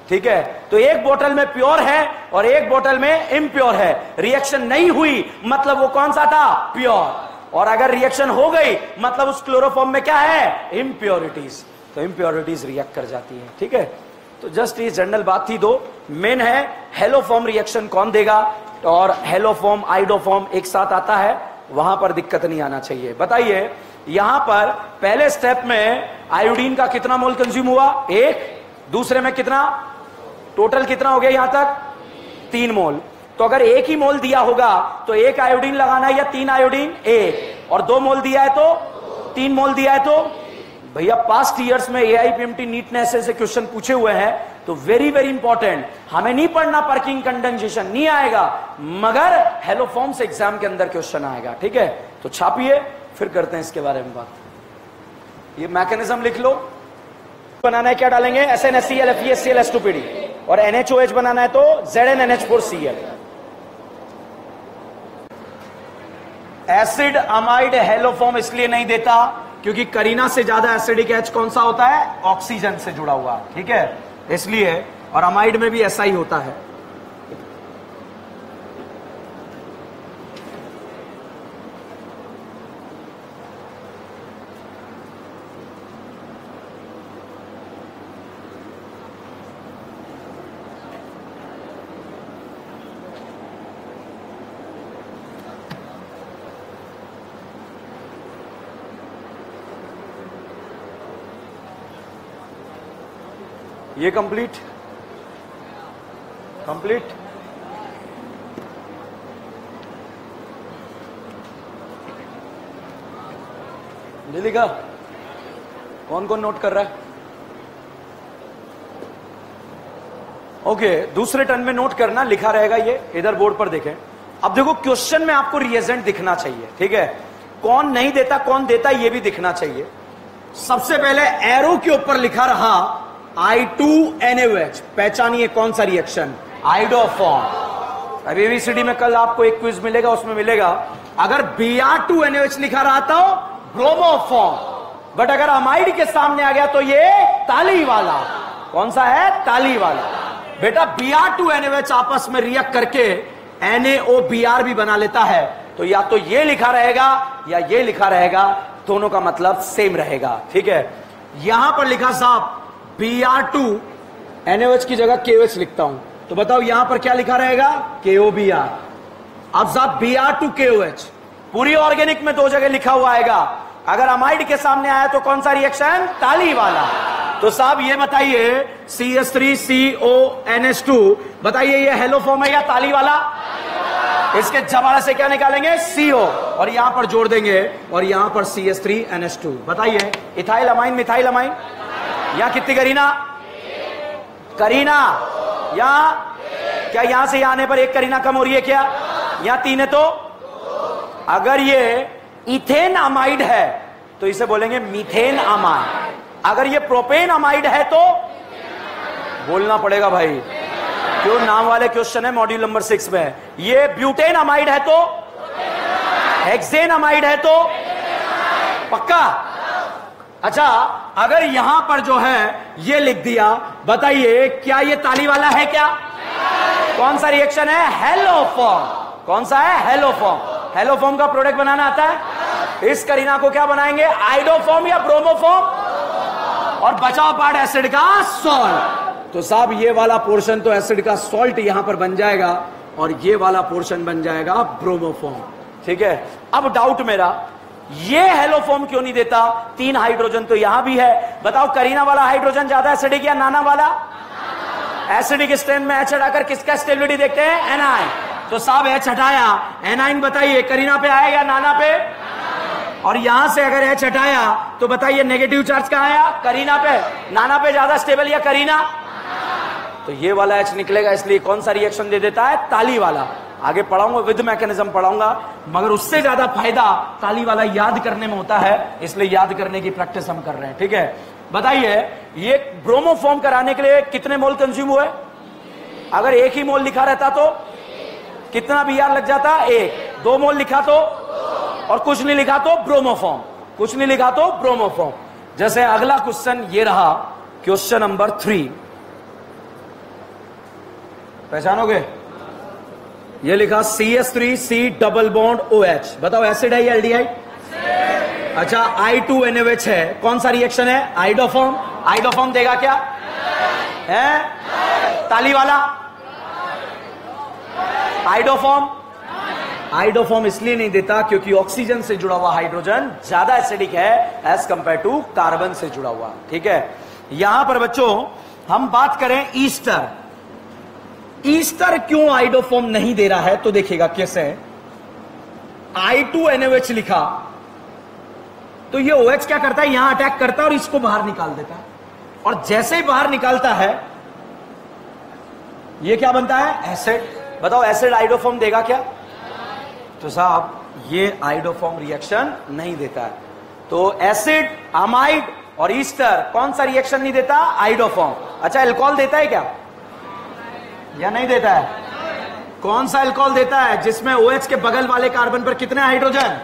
ठीक है। तो एक बोतल में प्योर है और एक बोतल में इम्प्योर है, रिएक्शन नहीं हुई मतलब वो कौन सा था? प्योर। और अगर रिएक्शन हो गई मतलब उस क्लोरोफॉर्म में क्या है? इम्प्योरिटीज। तो इम्प्योरिटीज रिएक्ट कर जाती है, ठीक है। तो जस्ट ये जनरल बात थी। दो मेन है, हेलोफॉर्म रिएक्शन कौन देगा, और हेलोफॉर्म आइडोफॉर्म एक साथ आता है, वहां पर दिक्कत नहीं आना चाहिए। बताइए यहां पर पहले स्टेप में आयोडीन का कितना मोल कंज्यूम हुआ? 1। दूसरे में कितना? टोटल कितना हो गया यहां तक? 3 मोल। तो अगर 1 ही मोल दिया होगा तो 1 आयोडीन लगाना है या 3 आयोडीन? 1। और 2 मोल दिया है तो 3 मोल दिया है तो भैया पास्ट ईयर्स में AIPMT नीटनेस से क्वेश्चन पूछे हुए हैं। तो वेरी वेरी इंपॉर्टेंट, हमें नहीं पढ़ना पर्किंग कंडेंसेशन, नहीं आएगा, मगर हेलोफॉर्म से एग्जाम के अंदर क्वेश्चन आएगा, ठीक है। तो छापिए, फिर करते हैं इसके बारे में बात। ये मैकेनिज्म लिख लो। बनाना है क्या डालेंगे? SnHCl FeSCl H2PD, और NaOH बनाना है तो ZnNH4Cl। एसिड अमाइड हेलोफॉर्म इसलिए नहीं देता क्योंकि करीना से ज्यादा एसिडिक H कौन सा होता है? ऑक्सीजन से जुड़ा हुआ, ठीक है, इसलिए। और अमाइड में भी ऐसा ही होता है। ये कंप्लीट कंप्लीट। दिल्ली का कौन कौन नोट कर रहा है? ओके, दूसरे टर्न में नोट करना, लिखा रहेगा ये, इधर बोर्ड पर देखें। अब देखो क्वेश्चन में आपको रिएजेंट दिखना चाहिए, ठीक है? कौन नहीं देता कौन देता ये भी दिखना चाहिए। सबसे पहले एरो के ऊपर लिखा रहा I2NaOH, पहचानिए कौन सा रिएक्शन? आइडोफॉर्म। अब एबीसीडी में कल आपको एक क्विज मिलेगा, उसमें मिलेगा अगर Br2NaOH लिखा रहा तो ब्रोमोफॉर्म, बट अगर अमाइड के सामने आ गया तो ये ताली वाला। कौन सा है? ताली वाला। बेटा Br2NaOH आपस में रिएक्ट करके NaOBr भी बना लेता है, तो या तो ये लिखा रहेगा या ये लिखा रहेगा, दोनों का मतलब सेम रहेगा, ठीक है? यहां पर लिखा साहब Br2NaOH की जगह KOH लिखता हूं, तो बताओ यहां पर क्या लिखा रहेगा? KOBr। अब साहब Br2KOH पूरी ऑर्गेनिक में दो जगह लिखा हुआ आएगा, अगर अमाइड के सामने आया तो कौन सा रिएक्शन? ताली वाला। तो साहब ये बताइए CH3CONH2, बताइए ये हेलो फॉर्म है या ताली वाला? इसके जवाब से क्या निकालेंगे? CO, और यहां पर जोड़ देंगे और यहां पर CH3NH2। बताइए इथाइल अमाइन मिथाइल अमाइन, यहां कितनी करीना? करीना। यहां क्या यहां से यहां आने पर एक करीना कम हो रही है क्या? यहां 3 है, तो अगर ये इथेन अमाइड है तो इसे बोलेंगे मीथेन अमाइड। अगर ये प्रोपेन अमाइड है तो बोलना पड़ेगा भाई, क्यों? नाम वाले क्वेश्चन है मॉड्यूल नंबर 6 में। ये ब्यूटेन अमाइड है तो? हेक्सेन अमाइड है तो? पक्का? अच्छा, अगर यहां पर जो है ये लिख दिया, बताइए क्या ये ताली वाला है क्या? कौन सा रिएक्शन है? हेलोफॉर्म। कौन सा है? हेलोफॉर्म। हेलोफॉर्म का प्रोडक्ट बनाना आता है? इस करीना को क्या बनाएंगे? आइडोफॉर्म या ब्रोमोफॉर्म, और बचाव पार्ट एसिड का सॉल्ट। तो साहब ये वाला पोर्शन तो एसिड का सॉल्ट यहां पर बन जाएगा और ये वाला पोर्शन बन जाएगा ब्रोमोफॉर्म, ठीक है? अब डाउट मेरा, ये हेलोफॉर्म क्यों नहीं देता? 3 हाइड्रोजन तो यहां भी है, बताओ करीना वाला हाइड्रोजन ज्यादा एसिडिक या नाना वाला? एसिडिक स्ट्रेंथ में H हटाकर किसका स्टेबिलिटी देखते हैं? एनाइन। तो साहब H हटाया, एनाइन बताइए करीना पे आया या नाना पे? और यहां से अगर H हटाया तो बताइए नेगेटिव चार्ज कहां आया? करीना पे। नाना पे ज्यादा स्टेबल या करीना? तो ये वाला H निकलेगा, इसलिए कौन सा रिएक्शन दे देता है? ताली वाला। आगे पढ़ाऊंगा, विद मैकेनिज्म पढ़ाऊंगा, मगर उससे ज्यादा फायदा ताली वाला याद करने में होता है, इसलिए याद करने की प्रैक्टिस हम कर रहे हैं, ठीक है? बताइए ये ब्रोमोफॉर्म कराने के लिए कितने मोल कंज्यूम हुए? अगर एक ही मोल लिखा रहता तो कितना Br लग जाता? 1। 2 मोल लिखा तो, और कुछ नहीं लिखा तो ब्रोमोफॉर्म, कुछ नहीं लिखा तो ब्रोमोफॉर्म। जैसे अगला क्वेश्चन ये रहा, क्वेश्चन नंबर 3, पहचानोगे? ये लिखा CH3C डबल बॉन्ड OH, बताओ एसिड है या एल्डिहाइड? अच्छा, I2NaOH है, कौन सा रिएक्शन है? आइडोफॉर्म। आइडोफॉर्म देगा क्या? है ताली वाला? आइडोफॉर्म। आइडोफॉर्म इसलिए नहीं देता क्योंकि ऑक्सीजन से जुड़ा हुआ हाइड्रोजन ज्यादा एसिडिक है एज कंपेयर टू कार्बन से जुड़ा हुआ, ठीक है? यहां पर बच्चों हम बात करें ईस्टर। ईस्टर क्यों आइडोफॉर्म नहीं दे रहा है? तो देखिएगा कैसे। I2NaOH लिखा तो ये OH क्या करता है? यहां अटैक करता है और इसको बाहर निकाल देता है, और जैसे ही बाहर निकालता है ये क्या बनता है? एसिड। बताओ एसिड आइडोफॉर्म देगा क्या? तो साहब ये आइडोफॉर्म रिएक्शन नहीं देता है। तो एसिड, अमाइड और ईस्टर कौन सा रिएक्शन नहीं देता? आइडोफॉर्म। अच्छा, एल्कोहल देता है क्या या नहीं देता है? कौन सा एल्कोहल देता है जिसमें OH के बगल वाले कार्बन पर कितने हाइड्रोजन?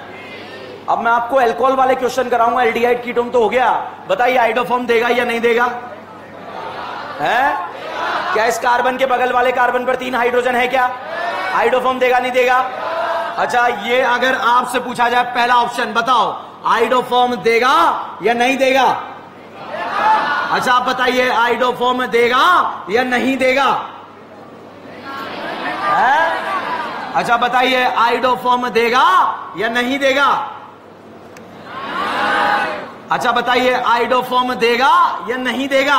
अब मैं आपको एल्कोहल वाले क्वेश्चन कराऊंगा, एल्डिहाइड कीटोन तो हो गया, बताइए आइडोफॉर्म देगा या नहीं देगा? है क्या इस कार्बन के बगल वाले कार्बन पर 3 हाइड्रोजन है क्या? आइडोफॉर्म देगा नहीं देगा? अच्छा, ये अगर आपसे पूछा जाए पहला ऑप्शन, बताओ आइडोफॉर्म देगा या नहीं देगा? अच्छा, आप बताइए आइडोफॉर्म देगा या नहीं देगा? अच्छा बताइए आइडोफॉर्म देगा या नहीं देगा? अच्छा बताइए आइडोफॉर्म देगा या नहीं देगा?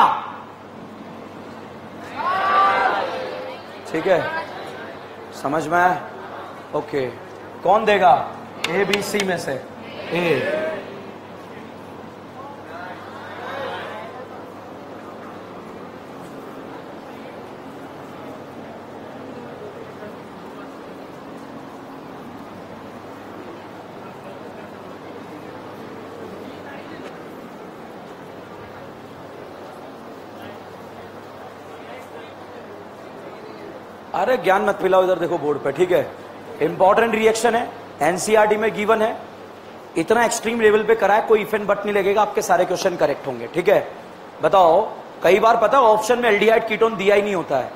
ठीक है, समझ में आया? ओके, कौन देगा? ए बी सी में से ए। अरे ज्ञान मत पिलाओ, इधर देखो बोर्ड पे, ठीक है? इंपॉर्टेंट रिएक्शन है, एनसीईआरटी में गिवन है, इतना एक्सट्रीम लेवल पे करा है, कोई इफ एंड बट नहीं लगेगा, आपके सारे क्वेश्चन करेक्ट होंगे, ठीक है? बताओ, कई बार पता है ऑप्शन में एल्डिहाइड कीटोन दिया ही नहीं होता है,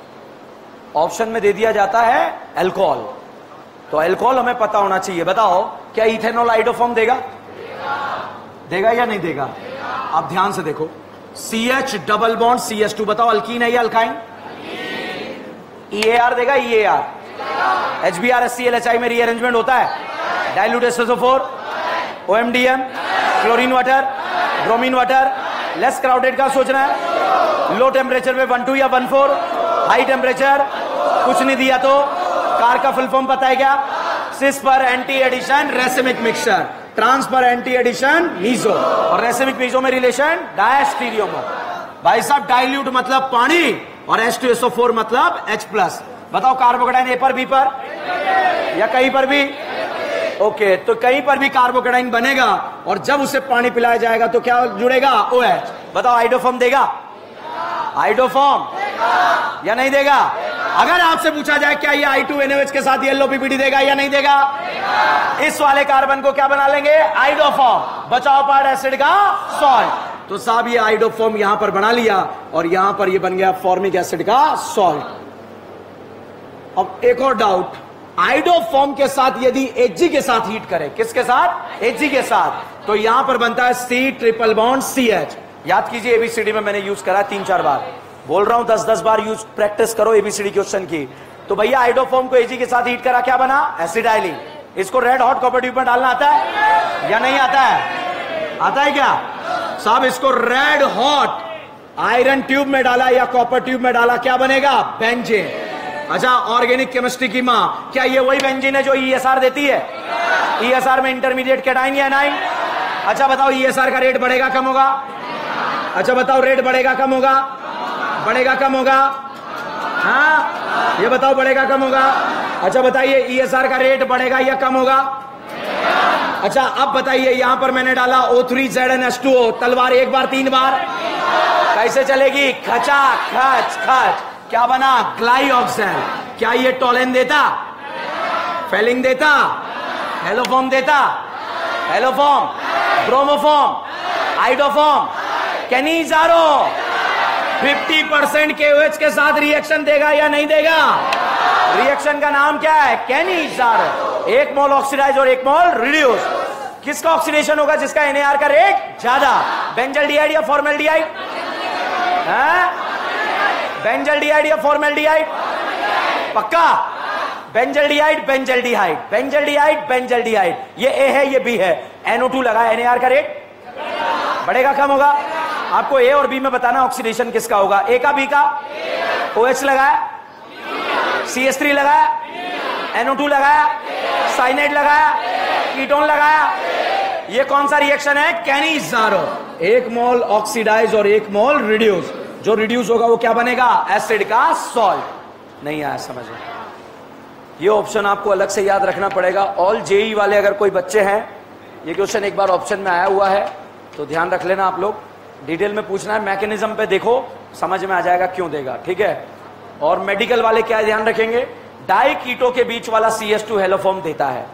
ऑप्शन में दे दिया जाता है अल्कोहल, तो अल्कोहल हमें पता होना चाहिए। बताओ, क्या इथेनॉल आइडोफॉर्म देगा? देगा या नहीं देगा? आप ध्यान से देखो, CH डबल बॉन्ड CH2, बताओ अल्कीन है या अल्काइन? EAR देगा, EAR। HBr HCl में रीअरेंजमेंट होता है, dilute SO4, OMDM, chlorine water, bromine water, less crowded का सोचना है, लो टेम्परेचर में 12 या 14, हाई टेम्परेचर कुछ नहीं दिया तो कार का फुल फॉर्म पता है क्या? सिस पर anti addition racemic mixture, trans पर एंटी एडिशन मीजो, और रेसिमिक मीजो में रिलेशन डायस्टीरियोमर। भाई साहब, डाइल्यूट मतलब पानी और H2SO4 मतलब H+। बताओ, कार्बोकेटाइन ए पर बी पर या कहीं पर भी? ओके, तो कहीं पर भी कार्बोकेटाइन बनेगा और जब उसे पानी पिलाया जाएगा तो क्या जुड़ेगा? OH। बताओ, आइडोफॉर्म देगा? आइडोफॉर्म या नहीं देगा? अगर आपसे पूछा जाए क्या ये I2NOH के साथ येलो पीपीडी देगा या नहीं देगा? इस वाले कार्बन को क्या बना लेंगे? आइडोफॉर्म। बचाओ पार्ट एसिड का सॉल्ट, तो साहब ये आइडोफॉर्म यहां पर बना लिया और यहां पर ये बन गया फॉर्मिक एसिड का सॉल्ट। अब एक और डाउट, आइडोफॉर्म के साथ यदि Hg के साथ हीट करें, किसके साथ? Hg के साथ, तो यहां पर बनता है C ट्रिपल बॉन्ड CH। याद कीजिए, एबीसीडी में मैंने यूज करा 3-4 बार, बोल रहा हूं 10-10 बार यूज, प्रैक्टिस करो एबीसीडी क्वेश्चन की। तो भैया आइडोफॉर्म को Ag के साथ हीट करा, क्या बना? एसिडाइलिन। इसको रेड हॉट कॉपर ट्यूब में डालना आता है या नहीं आता है? आता है क्या साहब? इसको रेड हॉट आयरन ट्यूब में डाला या कॉपर ट्यूब में डाला, क्या बनेगा? बेंजीन। अच्छा, ऑर्गेनिक केमिस्ट्री की मां, क्या ये वही बेंजीन है जो ESR देती है? ESR में इंटरमीडिएट कैटाइन या एनाइन? अच्छा बताओ, ESR का रेट बढ़ेगा कम होगा? अच्छा बताओ, रेट बढ़ेगा कम होगा? बढ़ेगा कम होगा? हाँ, ये बताओ, बढ़ेगा कम होगा? अच्छा बताइए, ESR का रेट बढ़ेगा या कम होगा? अच्छा, अब बताइए, यहां पर मैंने डाला O3ZnH2O, तलवार एक बार 3 बार कैसे चलेगी? खचा खच खच, क्या बना? ग्लाइऑक्सेल। क्या ये टोलेन देता? फेलिंग देता? हेलोफॉर्म देता? Haloform, bromoform, iodoform, Cannizzaro 50% KOH के साथ रिएक्शन देगा या नहीं देगा? रिएक्शन का नाम क्या है? कैनिजारो। 1 मोल ऑक्सीडाइज और 1 मोल रिड्यूस। किसका ऑक्सीडेशन होगा? जिसका NAR का रेट ज्यादा। बेंजल्डिहाइड या फॉर्मेल्डिहाइड? बेंजल्डिहाइड या फॉर्मेल्डिहाइड? पक्का? Benzaldehyde, benzaldehyde, benzaldehyde, benzaldehyde. ये A है, ये B है। NO2 लगा, NAR का रेट बढ़ेगा कम होगा? आपको A और B में बताना ऑक्सीडेशन किसका होगा। A का, B का? OH लगाया, CH3 लगाया, NO2 लगाया, साइनाइड लगाया, कीटोन लगाया। ये कौन सा रिएक्शन है? कैनिजारो। 1 मोल ऑक्सीडाइज और 1 मोल रिड्यूस। जो रिड्यूस होगा वो क्या बनेगा? एसिड का सॉल्ट। नहीं आया समझ में? ये ऑप्शन आपको अलग से याद रखना पड़ेगा। ऑल जेई वाले अगर कोई बच्चे हैं, ये क्वेश्चन एक बार ऑप्शन में आया हुआ है तो ध्यान रख लेना आप लोग। डिटेल में पूछना है, मैकेनिज्म पे देखो, समझ में आ जाएगा क्यों देगा, ठीक है? और मेडिकल वाले क्या ध्यान रखेंगे? डाई कीटो के बीच वाला CH2 हेलोफॉर्म देता है,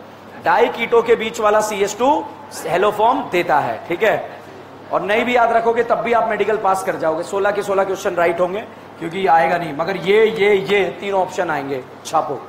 डाई कीटो के बीच वाला CH2 हेलोफॉर्म देता है, ठीक है? और नहीं भी याद रखोगे तब भी आप मेडिकल पास कर जाओगे। 16 के 16 क्वेश्चन राइट होंगे, क्योंकि ये आएगा नहीं, मगर ये 3 ऑप्शन आएंगे। छापो।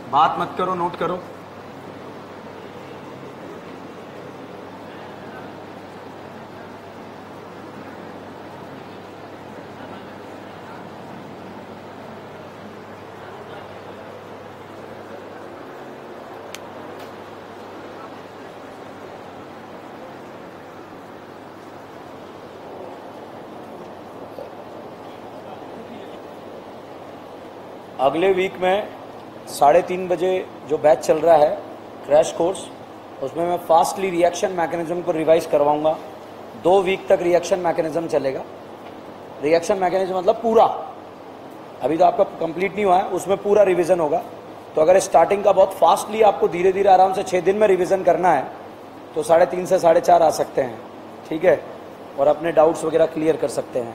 बात मत करो, नोट करो। अगले वीक में 3:30 बजे जो बैच चल रहा है क्रैश कोर्स, उसमें मैं फास्टली रिएक्शन मैकेनिज्म को रिवाइज करवाऊंगा। 2 वीक तक रिएक्शन मैकेनिज्म चलेगा। रिएक्शन मैकेनिज्म मतलब पूरा, अभी तो आपका कंप्लीट नहीं हुआ है, उसमें पूरा रिवीजन होगा। तो अगर स्टार्टिंग का बहुत फास्टली आपको धीरे धीरे आराम से 6 दिन में रिवीजन करना है तो 3:30 से 4:30 आ सकते हैं, ठीक है, और अपने डाउट्स वगैरह क्लियर कर सकते हैं।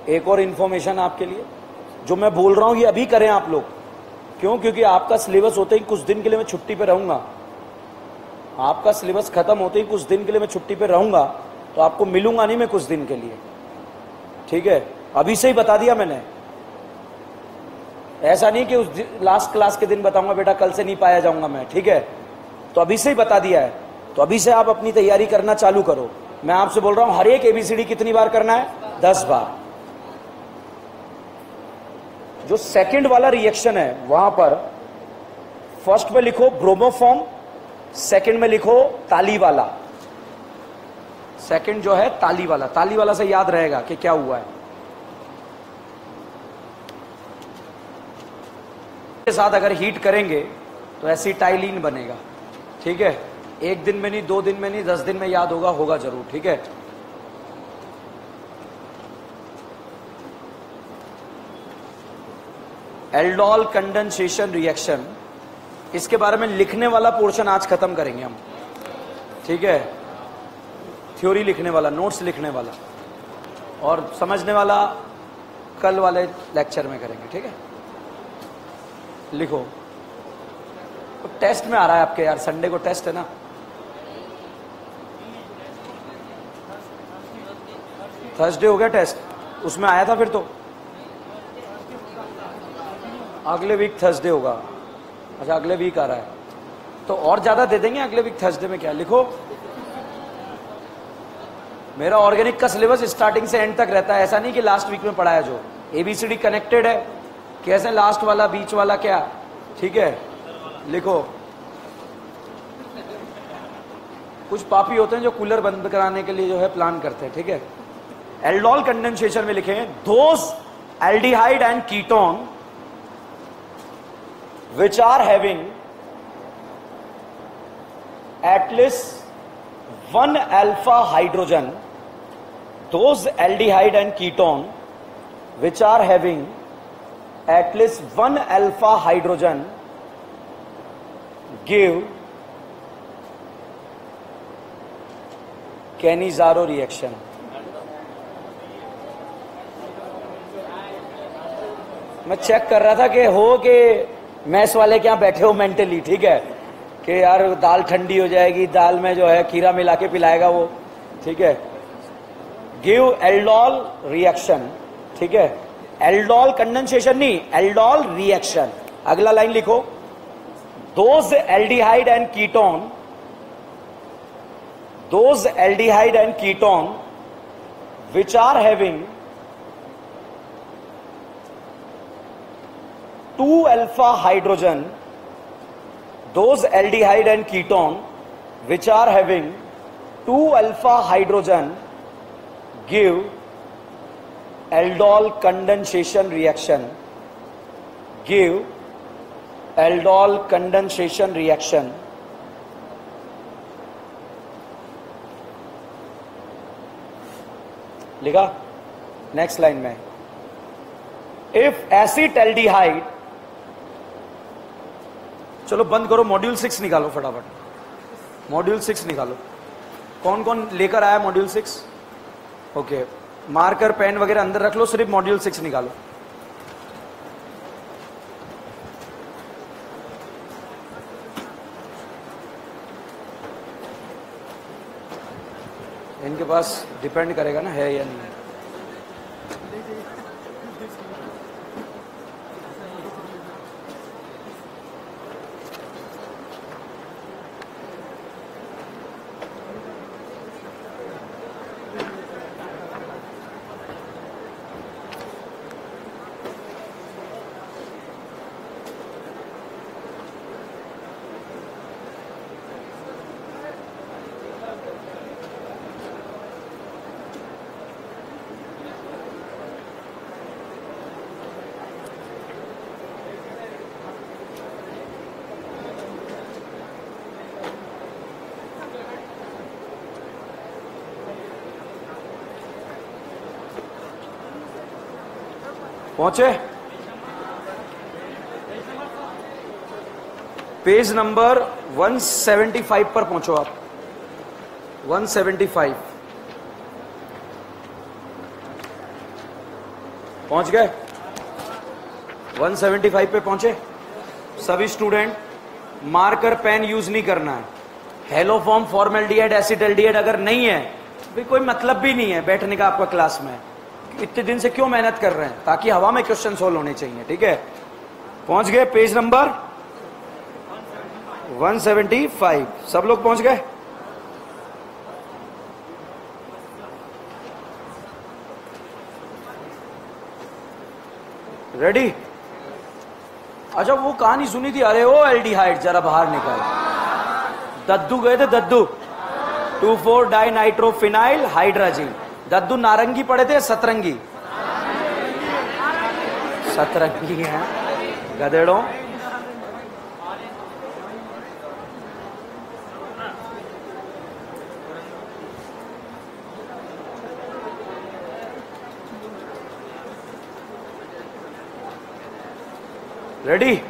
एक और इन्फॉर्मेशन आपके लिए, जो मैं बोल रहा हूं ये अभी करें आप लोग। क्यों? क्योंकि आपका सिलेबस होते ही कुछ दिन के लिए मैं छुट्टी पे रहूंगा। आपका सिलेबस खत्म होते ही कुछ दिन के लिए मैं छुट्टी पे रहूंगा, तो आपको मिलूंगा नहीं मैं कुछ दिन के लिए, ठीक है। अभी से ही बता दिया मैंने, ऐसा नहीं कि उस लास्ट क्लास के दिन बताऊंगा बेटा कल से नहीं पाया जाऊंगा मैं, ठीक है। तो अभी से ही बता दिया है, तो अभी से आप अपनी तैयारी करना चालू करो। मैं आपसे बोल रहा हूं हर एक एबीसीडी कितनी बार करना है? 10 बार। जो सेकंड वाला रिएक्शन है वहां पर फर्स्ट में लिखो ब्रोमोफॉर्म, सेकंड में लिखो ताली वाला। सेकंड जो है ताली वाला, ताली वाला से याद रहेगा कि क्या हुआ है। के साथ अगर हीट करेंगे तो एसिटाइलिन बनेगा, ठीक है। 1 दिन में नहीं, 2 दिन में नहीं, 10 दिन में याद होगा, होगा जरूर, ठीक है। एल्डोल कंडेंसेशन रिएक्शन, इसके बारे में लिखने वाला पोर्शन आज खत्म करेंगे हम, ठीक है। थ्योरी लिखने वाला, नोट्स लिखने वाला और समझने वाला कल वाले लेक्चर में करेंगे, ठीक है। लिखो, तो टेस्ट में आ रहा है आपके यार, संडे को टेस्ट है ना। थर्सडे हो गया टेस्ट, उसमें आया था फिर तो अगले वीक थर्सडे होगा। अच्छा अगले वीक आ रहा है तो और ज्यादा दे देंगे अगले वीक थर्सडे में। क्या लिखो, मेरा ऑर्गेनिक का सिलेबस स्टार्टिंग से एंड तक रहता है, ऐसा नहीं कि लास्ट वीक में पढ़ाया। जो एबीसीडी कनेक्टेड है, कैसे लास्ट वाला बीच वाला क्या, ठीक है। लिखो, कुछ पापी होते हैं जो कूलर बंद कराने के लिए जो है प्लान करते हैं, ठीक है। एल्डोल कंडेंसेशन में लिखें those aldehyde and ketone which are having at least 1 alpha hydrogen, those aldehyde and ketone which are having at least 1 alpha hydrogen give Cannizzaro reaction. मैं चेक कर रहा था कि हो कि मैस वाले क्या बैठे हो मेंटली, ठीक है, कि यार दाल ठंडी हो जाएगी, दाल में जो है खीरा मिला के पिलाएगा वो, ठीक है। गिव एल्डोल रिएक्शन, ठीक है। एल्डोल कंडेंसेशन नहीं, एल्डोल रिएक्शन। अगला लाइन लिखो, those aldehyde and ketone, those aldehyde and ketone which are having 2 alpha hydrogen, those aldehyde and ketone which are having 2 alpha hydrogen give aldol condensation reaction, give aldol condensation reaction. लिखा? Next line में, if acetaldehyde, चलो बंद करो, module 6 निकालो फटाफट, module 6 निकालो। कौन कौन लेकर आया मॉड्यूल 6? ओके, मार्कर पेन वगैरह अंदर रख लो, सिर्फ मॉड्यूल 6 निकालो। इनके पास डिपेंड करेगा ना है या नहीं। पहुंचे? पेज नंबर 175 पर पहुंचो आप। 175 पहुंच गए? 175 पे पहुंचे? सभी स्टूडेंट मार्कर पेन यूज नहीं करना है। हेलोफॉर्म, फॉर्मल्डिहाइड, एसिटल्डिहाइड अगर नहीं है तो कोई मतलब भी नहीं है बैठने का आपका क्लास में। इतने दिन से क्यों मेहनत कर रहे हैं? ताकि हवा में क्वेश्चन सोल्व होने चाहिए। ठीक है, पहुंच गए पेज नंबर 175। सब लोग पहुंच गए? रेडी? अच्छा, वो कहानी सुनी थी, अरे ओ एल्डिहाइड जरा बाहर निकल। दद्दू गए थे, दद्दू 2,4 डाइनाइट्रोफिनाइल हाइड्राजीन। दद्दू नारंगी पढ़े थे, सतरंगी? सतरंगी है गधेड़ों। रेडी?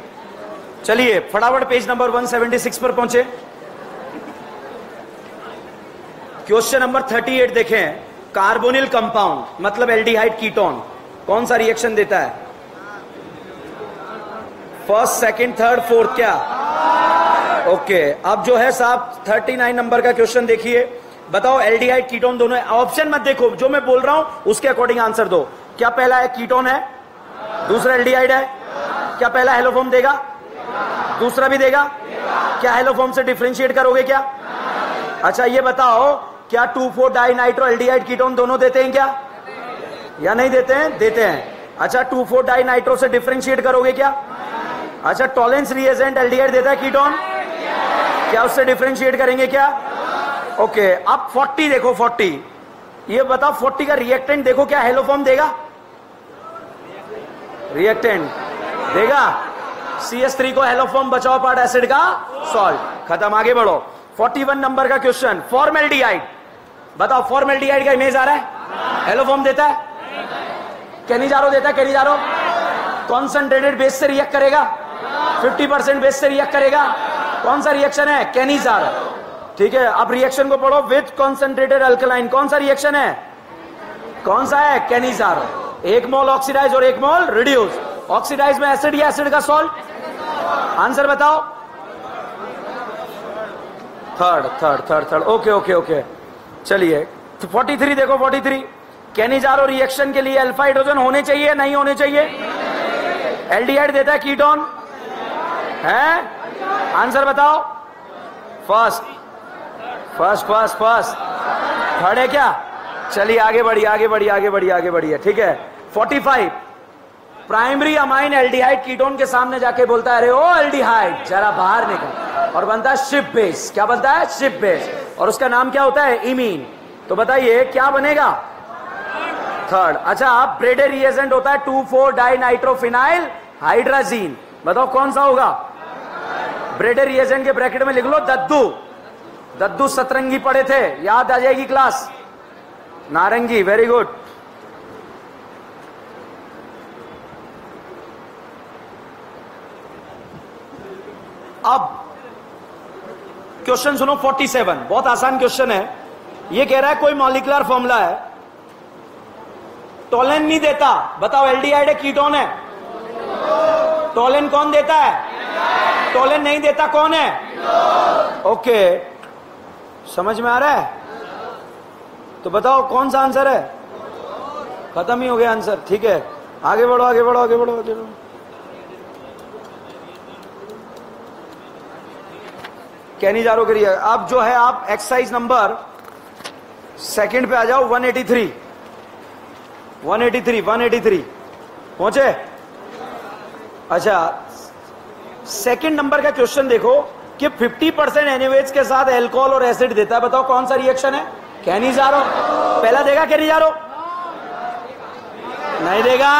चलिए फटाफट पेज नंबर 176 पर पहुंचे। क्वेश्चन नंबर 38 देखें। कार्बोनिल कंपाउंड मतलब एल्डिहाइड कीटोन कौन सा रिएक्शन देता है? फर्स्ट, सेकंड, थर्ड, फोर्थ, क्या? ओके, अब जो है साहब 39 नंबर का क्वेश्चन देखिए। बताओ एल्डिहाइड कीटोन दोनों है। ऑप्शन मत देखो, जो मैं बोल रहा हूं उसके अकॉर्डिंग आंसर दो। क्या पहला है कीटोन है, दूसरा एल्डिहाइड है? क्या पहला हेलोफॉर्म देगा, दूसरा भी देगा? क्या हेलोफॉर्म से डिफरेंशिएट करोगे क्या? अच्छा ये बताओ, क्या 2,4 डाइनाइट्रो एल्डिहाइड कीटोन दोनों देते हैं क्या, या नहीं देते हैं? देते हैं। अच्छा 2,4 डाइनाइट्रो से डिफरेंशिएट करोगे क्या? अच्छा टॉलेंस रिएजेंट एल्डिहाइड देता है कीटोन, क्या उससे डिफरेंशिएट करेंगे क्या? ओके, अब 40 देखो। 40 ये बताओ 40 का रिएक्टेंट देखो, क्या हेलोफॉर्म देगा? रिएक्टेंट देगा। CS3 को हेलोफॉर्म बचाओ पार्ट एसिड का सॉल्ट। खत्म, आगे बढ़ो। 41 नंबर का क्वेश्चन, फॉर्मल्डिहाइड। बताओ फॉर्मल्डिहाइड का इमेज आ रहा है, हेलोफॉर्म देता है? कैनिजारो देता है? कैनिजारो कॉन्सेंट्रेटेड बेस से रिएक्ट करेगा, 50% बेस से रिएक्ट करेगा। कौन सा रिएक्शन है? कैनिजारो। ठीक है, अब रिएक्शन को पढ़ो। विथ कॉन्सेंट्रेटेड अल्कलाइन कौन सा रिएक्शन है? कौन सा है? कैनिजारो। 1 मोल ऑक्सीडाइज और 1 मोल रिड्यूस। ऑक्सीडाइज में एसिड या एसिड का सॉल्ट? आंसर बताओ। थर्ड। ओके ओके ओके, चलिए 43 देखो। 43 कैनिजारो रिएक्शन के लिए अल्फा हाइड्रोजन होने चाहिए, नहीं होने चाहिए? एल्डिहाइड देता है कीटोन है? आंसर बताओ। फर्स्ट। थर्ड है क्या? चलिए आगे बढ़िए। ठीक है 45 प्राइमरी अमाइन एल्डिहाइड कीटोन के सामने जाके बोलता है, अरे ओ एल्डिहाइड जरा बाहर निकल, और बनता है शिप बेस। क्या बनता है? Ship base. और उसका नाम क्या होता है? इमीन। तो बताइए क्या बनेगा? थर्ड। अच्छा अब ब्रेडे रिएजेंट होता है 2,4 डाइनाइट्रोफिनाइल हाइड्राजीन। बताओ कौन सा होगा? ब्रेडे रिएजेंट के ब्रैकेट में लिख लो दद्दू। दद्दू सतरंगी पढ़े थे, याद आ जाएगी क्लास। नारंगी, वेरी गुड। अब क्वेश्चन सुनो 47, बहुत आसान क्वेश्चन है। ये कह रहा है कोई मॉलिक्यूलर फॉर्मूला है, टोलेन नहीं देता। बताओ एल्डिहाइड है कीटोन है? टोलेन कौन देता है? टोलेन नहीं देता, कौन है? ओके, समझ में आ रहा है? तो बताओ कौन सा आंसर है? खत्म ही हो गया आंसर। ठीक है आगे बढ़ो। कैनिजारो के लिए अब जो है आप एक्सरसाइज नंबर सेकंड पे आ जाओ। 183 पहुंचे? अच्छा सेकंड नंबर का क्वेश्चन देखो कि 50% एनएच के साथ एल्कोहल और एसिड देता है। बताओ कौन सा रिएक्शन है? कैनिजारो। पहला देगा कैनिजारो? नहीं देगा।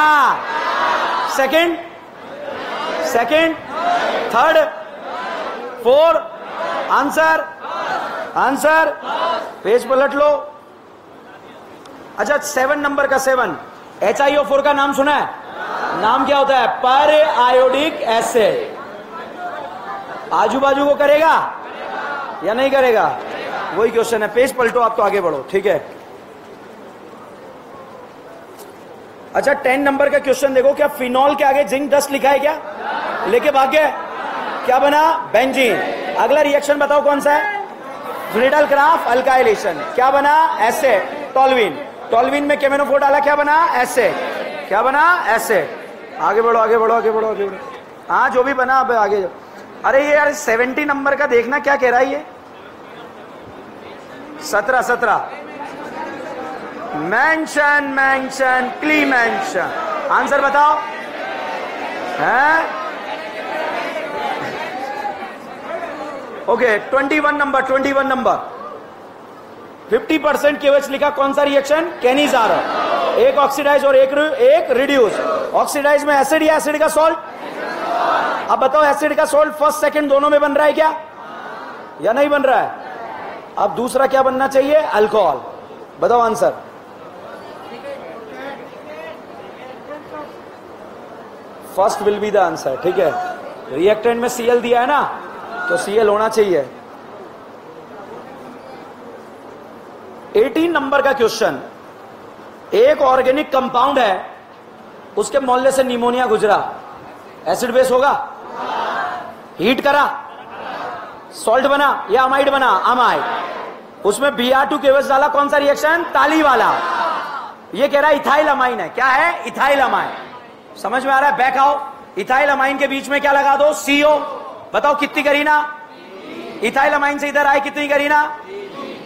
Second, third, fourth. Answer page पलट लो। अच्छा 7 नंबर का 7 HiO4 का नाम सुना है? नाम क्या होता है? पर आयोडिक एसिड। आजू बाजू को करेगा या नहीं करेगा? वही क्वेश्चन है। पेज पलटो आप तो आगे बढ़ो, ठीक है। अच्छा 10 नंबर का क्वेश्चन देखो। क्या फिनॉल के आगे जिंक डस्ट लिखा है? क्या लेके भाग गया? क्या बना? बेंजीन। अगला रिएक्शन बताओ कौन सा है? Friedel craft alkylation. क्या बना? एसिड। टोल्यूइन। टोल्यूइन में केमेनोफोर डाला, क्या बना? एसिड। क्या बना? एसिड। आगे बढ़ो आगे बढ़ो आगे बढ़ो आगे बढ़ो। हाँ जो भी बना अब आगे जाओ। अरे ये यार 70 नंबर का देखना क्या कह रहा है ये। 17 मेंशन मेंशन क्ली मेंशन। आंसर बताओ हैं? ओके 21 नंबर 50% केवच लिखा। कौन सा रिएक्शन? केनीज आ रहा। एक ऑक्सीडाइज और एक रिड्यूस। ऑक्सीडाइज में एसिड या एसिड का सॉल्ट? अब बताओ एसिड का सॉल्ट फर्स्ट सेकंड दोनों में बन रहा है क्या या नहीं बन रहा है? अब दूसरा क्या बनना चाहिए? अल्कोहल। बताओ answer. First will be the answer, ठीक है। रिएक्टेंट में Cl दिया है ना, तो Cl होना चाहिए। 18 नंबर का क्वेश्चन। एक ऑर्गेनिक कंपाउंड है, उसके मोहल्ले से निमोनिया गुजरा, एसिड बेस होगा? हीट करा, सॉल्ट बना या अमाइड बना? अमाइड। उसमें Br2 केवच डाला, कौन सा रिएक्शन? ताली वाला। ये कह रहा है इथाइल अमाइन है। क्या है? Ethyl amine. समझ में आ रहा है? बैक आओ। इथाइल अमाइन के बीच में क्या लगा दो? CO। बताओ कितनी करीना? इथाइल अमाइन से इधर आए कितनी करीना?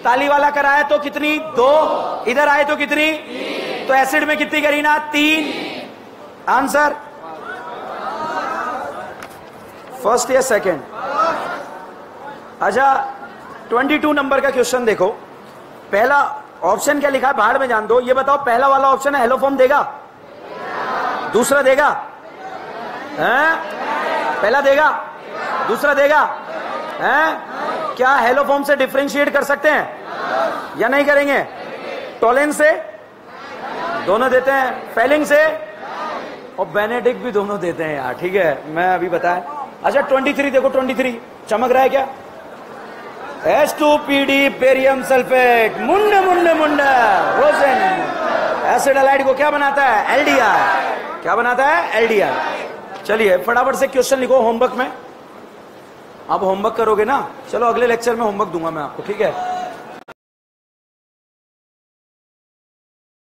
ताली वाला कराया तो कितनी? 2। इधर आए तो कितनी? तो एसिड में कितनी करीना? 3। आंसर फर्स्ट या सेकंड? अच्छा 22 नंबर का क्वेश्चन देखो। पहला ऑप्शन क्या लिखा है? बाहर में जान दो। ये बताओ पहला वाला ऑप्शन है हेलोफॉर्म देगा? दूसरा देगा? हैं? पहला देगा, दूसरा देगा? हैं? क्या हेलोफॉर्म से डिफरेंशिएट कर सकते हैं या नहीं करेंगे? टोलेंस से दोनों देते हैं, फेलिंग से और बेनेडिक्ट भी दोनों देते हैं यार, ठीक है। मैं अभी बताया। अच्छा 23 देखो। 23 चमक रहा है क्या? H2PD barium sulphate. मुंड मुंड मुंड रोजन। एसिड हैलाइड को क्या बनाता है? एलडीआर। क्या बनाता है? एलडीआर। चलिए फटाफट से क्वेश्चन लिखो होमवर्क में। अब होमवर्क करोगे ना? चलो अगले लेक्चर में होमवर्क दूंगा मैं आपको, ठीक है।